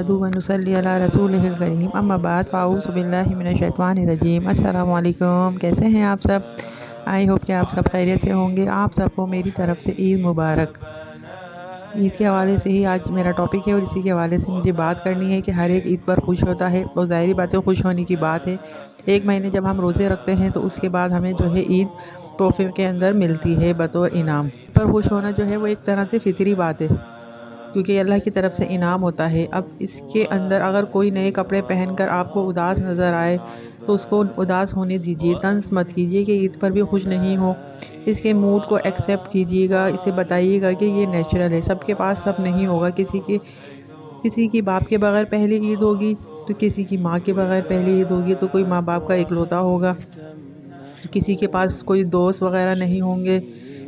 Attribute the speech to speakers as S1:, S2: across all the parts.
S1: نحمدہ و نصلی علی رسولہ الکریم اما بعد فاعوذ باللہ من الشیطان الرجیم۔ السلام علیکم، کیسے ہیں آپ سب؟ آئی ہوپ کہ آپ سب خیریت سے ہوں گے۔ آپ سب کو میری طرف سے عید مبارک۔ عید کے حوالے سے ہی آج میرا ٹاپک ہے اور اسی کے حوالے سے مجھے بات کرنی ہے کہ ہر ایک عید پر خوش ہوتا ہے اور ظاہری بات ہے خوش ہونے کی بات ہے۔ ایک مہینے جب ہم روزے رکھتے ہیں تو اس کے بعد ہمیں جو ہے عید تحفے کے اندر ملتی ہے بطور انعام۔ پر خوش ہونا جو ہے وہ ایک طرح سے فطری بات ہے، کیونکہ اللہ کی طرف سے انعام ہوتا ہے۔ اب اس کے اندر اگر کوئی نئے کپڑے پہن کر آپ کو اداس نظر آئے تو اس کو اداس ہونے دیجیے، طنز مت کیجیے کہ عید پر بھی خوش نہیں ہو۔ اس کے موڈ کو ایکسیپٹ کیجیے گا، اسے بتائیے گا کہ یہ نیچرل ہے، سب کے پاس سب نہیں ہوگا۔ کسی کی باپ کے بغیر پہلی عید ہوگی تو کسی کی ماں کے بغیر پہلی عید ہوگی، تو کوئی ماں باپ کا اکلوتا ہوگا، کسی کے پاس کوئی دوست وغیرہ نہیں ہوں گے،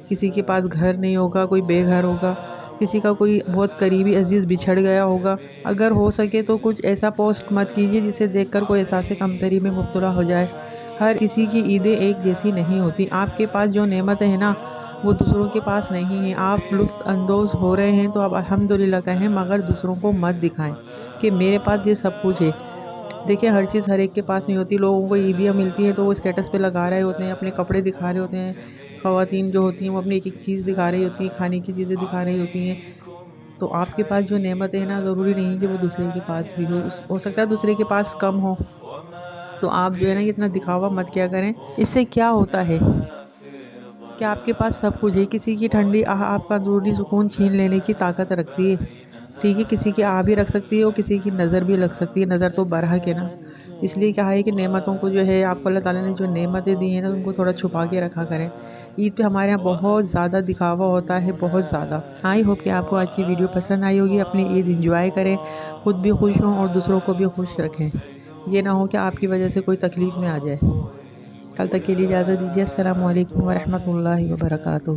S1: کسی کے پاس گھر نہیں ہوگا، کوئی بے گھر ہوگا، کسی کا کوئی بہت قریبی عزیز بچھڑ گیا ہوگا۔ اگر ہو سکے تو کچھ ایسا پوسٹ مت کیجیے جسے دیکھ کر کوئی احساس کمتری میں مبتلا ہو جائے۔ ہر کسی کی عیدیں ایک جیسی نہیں ہوتی۔ آپ کے پاس جو نعمتیں ہیں نا وہ دوسروں کے پاس نہیں ہیں۔ آپ لطف اندوز ہو رہے ہیں تو آپ الحمدللہ کہیں، مگر دوسروں کو مت دکھائیں کہ میرے پاس یہ سب کچھ ہے۔ دیکھیں، ہر چیز ہر ایک کے پاس نہیں ہوتی۔ لوگوں کو عیدیاں ملتی ہیں تو وہ اسٹیٹس پہ لگا رہے ہوتے ہیں، اپنے کپڑے دکھا رہے ہوتے ہیں۔ خواتین جو ہوتی ہیں وہ اپنی ایک ایک چیز دکھا رہی ہوتی ہیں، کھانے کی چیزیں دکھا رہی ہوتی ہیں۔ تو آپ کے پاس جو نعمت ہے نا، ضروری نہیں کہ وہ دوسرے کے پاس بھی ہو سکتا ہے دوسرے کے پاس کم ہو۔ تو آپ جو ہے نا اتنا دکھاوا مت کیا کریں۔ اس سے کیا ہوتا ہے کہ آپ کے پاس سب کچھ ہے، کسی کی ٹھنڈی آپ کا ضروری سکون چھین لینے کی طاقت رکھتی ہے، ٹھیک ہے؟ کسی کی بھی رکھ سکتی ہے اور کسی کی نظر بھی لگ سکتی ہے۔ نظر تو برحق ہے نا، اس لیے کہا ہے کہ نعمتوں کو جو ہے آپ کو اللہ تعالیٰ نے جو نعمتیں دی ہیں نا ان کو تھوڑا چھپا کے رکھا کریں۔ عید پہ ہمارے یہاں بہت زیادہ دکھاوا ہوتا ہے، بہت زیادہ۔ آئی ہوپ کہ آپ کو آج کی ویڈیو پسند آئی ہوگی۔ اپنی عید انجوائے کریں، خود بھی خوش ہوں اور دوسروں کو بھی خوش رکھیں۔ یہ نہ ہو کہ آپ کی وجہ سے کوئی تکلیف میں آ جائے۔ کل تک کے لیے اجازت دیجیے۔ السلام علیکم ورحمۃ اللہ وبرکاتہ۔